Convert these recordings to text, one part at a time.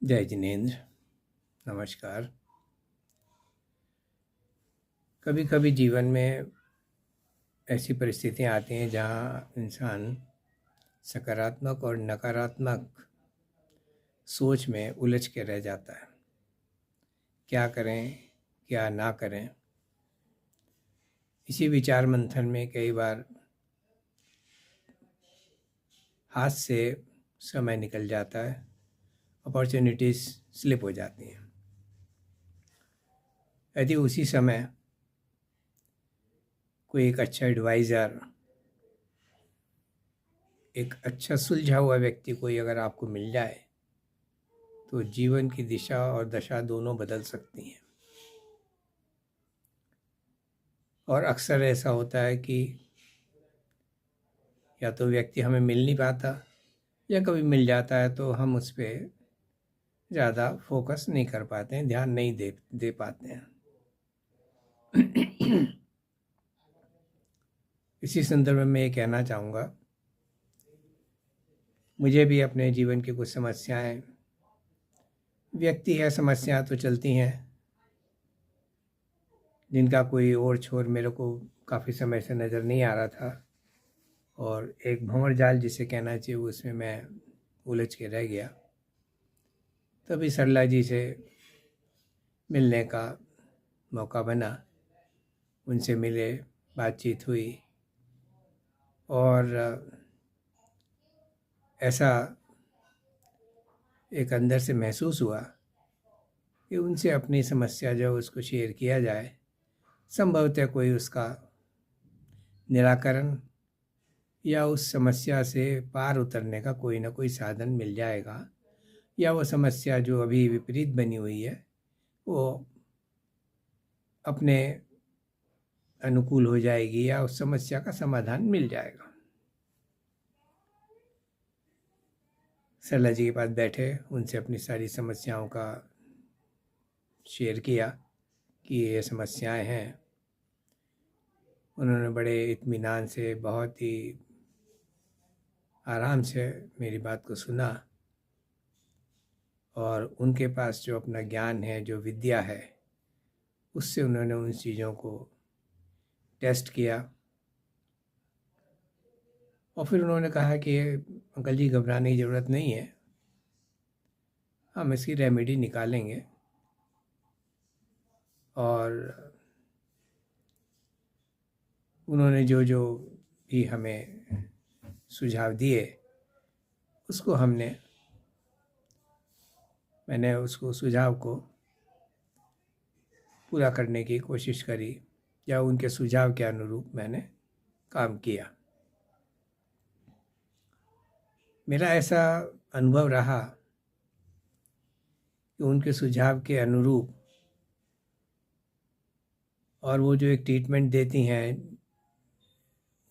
जय जिनेंद्र। नमस्कार। कभी कभी जीवन में ऐसी परिस्थितियां आती हैं जहां इंसान सकारात्मक और नकारात्मक सोच में उलझ के रह जाता है। क्या करें, क्या ना करें, इसी विचार मंथन में कई बार हाथ से समय निकल जाता है, अपॉर्चुनिटीज़ स्लिप हो जाती हैं। यदि उसी समय कोई एक अच्छा एडवाइज़र, एक अच्छा सुलझा हुआ व्यक्ति कोई अगर आपको मिल जाए तो जीवन की दिशा और दशा दोनों बदल सकती हैं। और अक्सर ऐसा होता है कि या तो व्यक्ति हमें मिल नहीं पाता या कभी मिल जाता है तो हम उस पर ज़्यादा फोकस नहीं कर पाते हैं, ध्यान नहीं दे पाते हैं। इसी संदर्भ में मैं ये कहना चाहूँगा, मुझे भी अपने जीवन की कुछ समस्याएं, व्यक्ति है समस्याएं तो चलती हैं, जिनका कोई और छोर मेरे को काफ़ी समय से नज़र नहीं आ रहा था। और एक भंवर जाल जिसे कहना चाहिए, उसमें मैं उलझ के रह गया। तभी सरला जी से मिलने का मौका बना, उनसे मिले, बातचीत हुई और ऐसा एक अंदर से महसूस हुआ कि उनसे अपनी समस्या जो उसको शेयर किया जाए, संभवतः कोई उसका निराकरण या उस समस्या से पार उतरने का कोई ना कोई साधन मिल जाएगा, या वो समस्या जो अभी विपरीत बनी हुई है वो अपने अनुकूल हो जाएगी या उस समस्या का समाधान मिल जाएगा। सरला जी के पास बैठे, उनसे अपनी सारी समस्याओं का शेयर किया कि ये समस्याएं हैं। उन्होंने बड़े इत्मीनान से, बहुत ही आराम से मेरी बात को सुना और उनके पास जो अपना ज्ञान है, जो विद्या है, उससे उन्होंने उन चीज़ों को टेस्ट किया। और फिर उन्होंने कहा कि अंकल जी, घबराने की ज़रूरत नहीं है, हम इसकी रेमेडी निकालेंगे। और उन्होंने जो जो भी हमें सुझाव दिए उसको मैंने उसको सुझाव को पूरा करने की कोशिश करी, या उनके सुझाव के अनुरूप मैंने काम किया। मेरा ऐसा अनुभव रहा कि उनके सुझाव के अनुरूप, और वो जो एक ट्रीटमेंट देती हैं,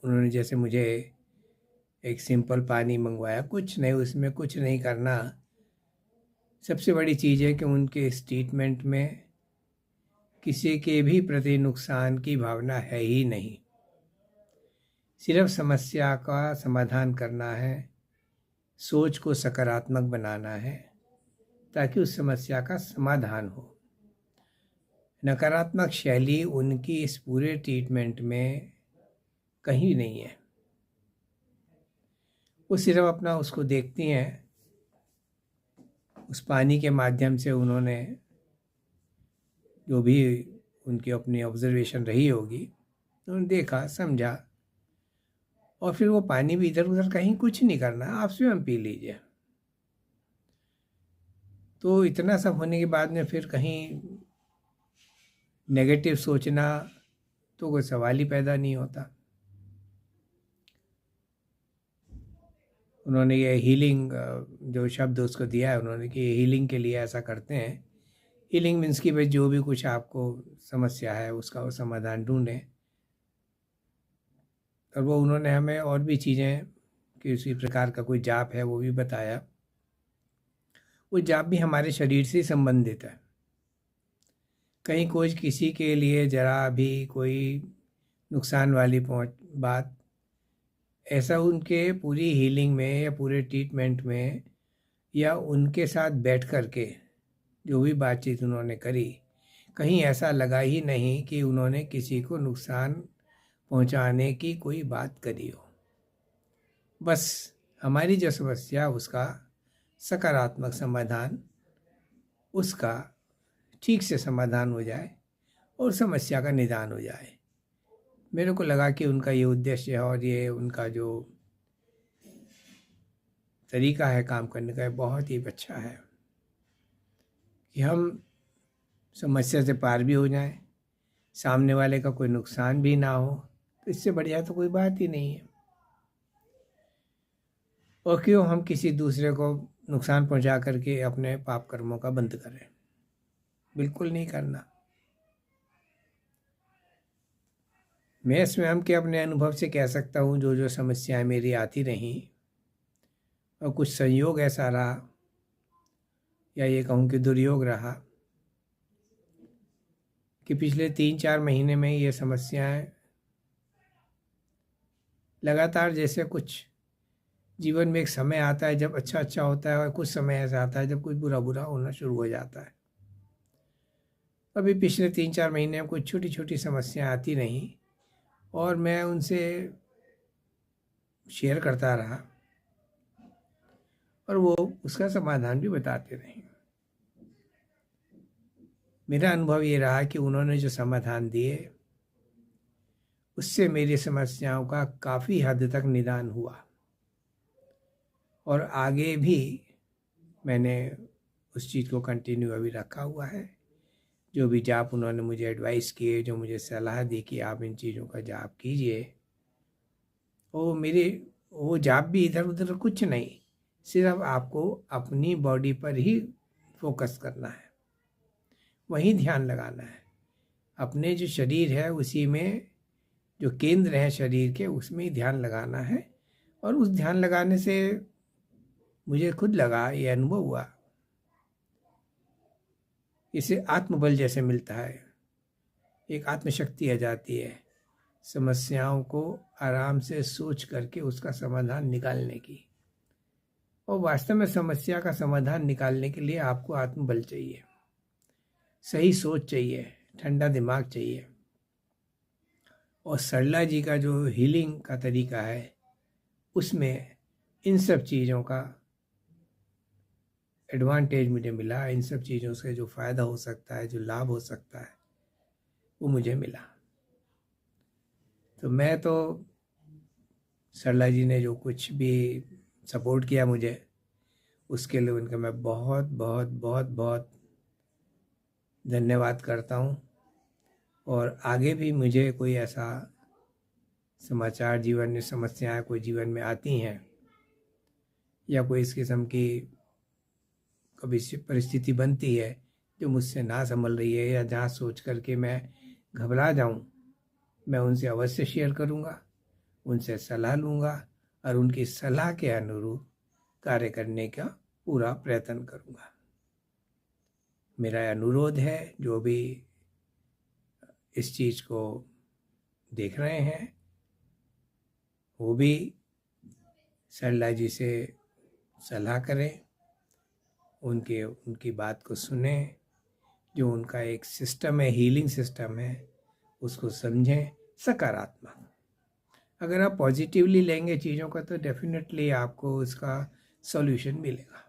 उन्होंने जैसे मुझे एक सिंपल पानी मंगवाया, कुछ नहीं, उसमें कुछ नहीं करना। सबसे बड़ी चीज़ है कि उनके इस ट्रीटमेंट में किसी के भी प्रति नुकसान की भावना है ही नहीं। सिर्फ समस्या का समाधान करना है, सोच को सकारात्मक बनाना है ताकि उस समस्या का समाधान हो। नकारात्मक शैली उनकी इस पूरे ट्रीटमेंट में कहीं नहीं है। वो सिर्फ अपना उसको देखती हैं, उस पानी के माध्यम से उन्होंने जो भी उनकी अपनी ऑब्जर्वेशन रही होगी, उन्होंने देखा, समझा, और फिर वो पानी भी इधर उधर कहीं कुछ नहीं करना, आप स्वयं पी लीजिए। तो इतना सब होने के बाद में फिर कहीं नेगेटिव सोचना तो कोई सवाल ही पैदा नहीं होता। उन्होंने ये हीलिंग जो शब्द उसको दिया है, उन्होंने कि हीलिंग के लिए ऐसा करते हैं। हीलिंग मीन्स कि भाई जो भी कुछ आपको समस्या है उसका वो समाधान ढूंढें। और वो उन्होंने हमें और भी चीज़ें, कि उसी प्रकार का कोई जाप है वो भी बताया। वो जाप भी हमारे शरीर से संबंधित है। कहीं कोई किसी के लिए ज़रा भी कोई नुकसान वाली बात, ऐसा उनके पूरी हीलिंग में या पूरे ट्रीटमेंट में या उनके साथ बैठ कर के जो भी बातचीत उन्होंने करी, कहीं ऐसा लगा ही नहीं कि उन्होंने किसी को नुकसान पहुंचाने की कोई बात करी हो। बस हमारी जो समस्या, उसका सकारात्मक समाधान, उसका ठीक से समाधान हो जाए और समस्या का निदान हो जाए। मेरे को लगा कि उनका ये उद्देश्य है और ये उनका जो तरीका है काम करने का, बहुत ही अच्छा है कि हम समस्या से पार भी हो जाएं, सामने वाले का कोई नुकसान भी ना हो। तो इससे बढ़िया तो कोई बात ही नहीं है। और क्यों हम किसी दूसरे को नुकसान पहुंचा करके अपने पाप कर्मों का बंद करें? बिल्कुल नहीं करना। मैं स्वयं के अपने अनुभव से कह सकता हूँ, जो जो समस्याएं मेरी आती रहीं और कुछ संयोग ऐसा रहा, या ये कहूँ कि दुर्योग रहा, कि पिछले 3-4 महीने में ये समस्याएं लगातार, जैसे कुछ जीवन में एक समय आता है जब अच्छा अच्छा होता है और कुछ समय ऐसा आता है जब कुछ बुरा बुरा होना शुरू हो जाता है। अभी पिछले 3-4 महीने में कुछ छोटी छोटी समस्याएं आती रहीं और मैं उनसे शेयर करता रहा और वो उसका समाधान भी बताते रहे। मेरा अनुभव ये रहा कि उन्होंने जो समाधान दिए उससे मेरी समस्याओं का काफ़ी हद तक निदान हुआ और आगे भी मैंने उस चीज़ को कंटिन्यू अभी रखा हुआ है। जो भी जाप उन्होंने मुझे एडवाइस किए, जो मुझे सलाह दी कि आप इन चीज़ों का जाप कीजिए, वो जाप भी इधर उधर कुछ नहीं, सिर्फ आपको अपनी बॉडी पर ही फोकस करना है, वहीं ध्यान लगाना है। अपने जो शरीर है उसी में, जो केंद्र है शरीर के, उसमें ही ध्यान लगाना है। और उस ध्यान लगाने से मुझे खुद लगा, ये अनुभव हुआ, इसे आत्मबल जैसे मिलता है, एक आत्मशक्ति आ जाती है समस्याओं को आराम से सोच करके उसका समाधान निकालने की। और वास्तव में समस्या का समाधान निकालने के लिए आपको आत्मबल चाहिए, सही सोच चाहिए, ठंडा दिमाग चाहिए। और सरला जी का जो हीलिंग का तरीका है, उसमें इन सब चीज़ों का एडवांटेज मुझे मिला। इन सब चीज़ों से जो फ़ायदा हो सकता है, जो लाभ हो सकता है, वो मुझे मिला। तो मैं तो सरला जी ने जो कुछ भी सपोर्ट किया मुझे, उसके लिए उनका मैं बहुत बहुत बहुत बहुत धन्यवाद करता हूँ। और आगे भी मुझे कोई ऐसा समाचार, जीवन में समस्याएं कोई जीवन में आती हैं, या कोई इस किस्म की कभी परिस्थिति बनती है जो मुझसे ना संभल रही है, या जहाँ सोच करके मैं घबरा जाऊँ, मैं उनसे अवश्य शेयर करूँगा, उनसे सलाह लूँगा और उनकी सलाह के अनुरूप कार्य करने का पूरा प्रयत्न करूँगा। मेरा अनुरोध है, जो भी इस चीज़ को देख रहे हैं वो भी सरला जी से सलाह करें, उनकी बात को सुने, जो उनका एक सिस्टम है, हीलिंग सिस्टम है, उसको समझें सकारात्मक। अगर आप पॉजिटिवली लेंगे चीज़ों का तो डेफिनेटली आपको उसका सॉल्यूशन मिलेगा।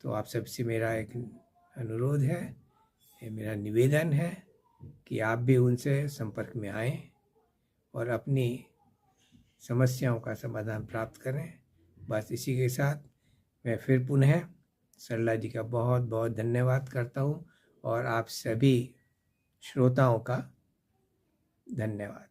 तो आप सबसे मेरा एक अनुरोध है, ये मेरा निवेदन है कि आप भी उनसे संपर्क में आएं और अपनी समस्याओं का समाधान प्राप्त करें। बस इसी के साथ मैं फिर पुनः सरला जी का बहुत बहुत धन्यवाद करता हूँ और आप सभी श्रोताओं का धन्यवाद।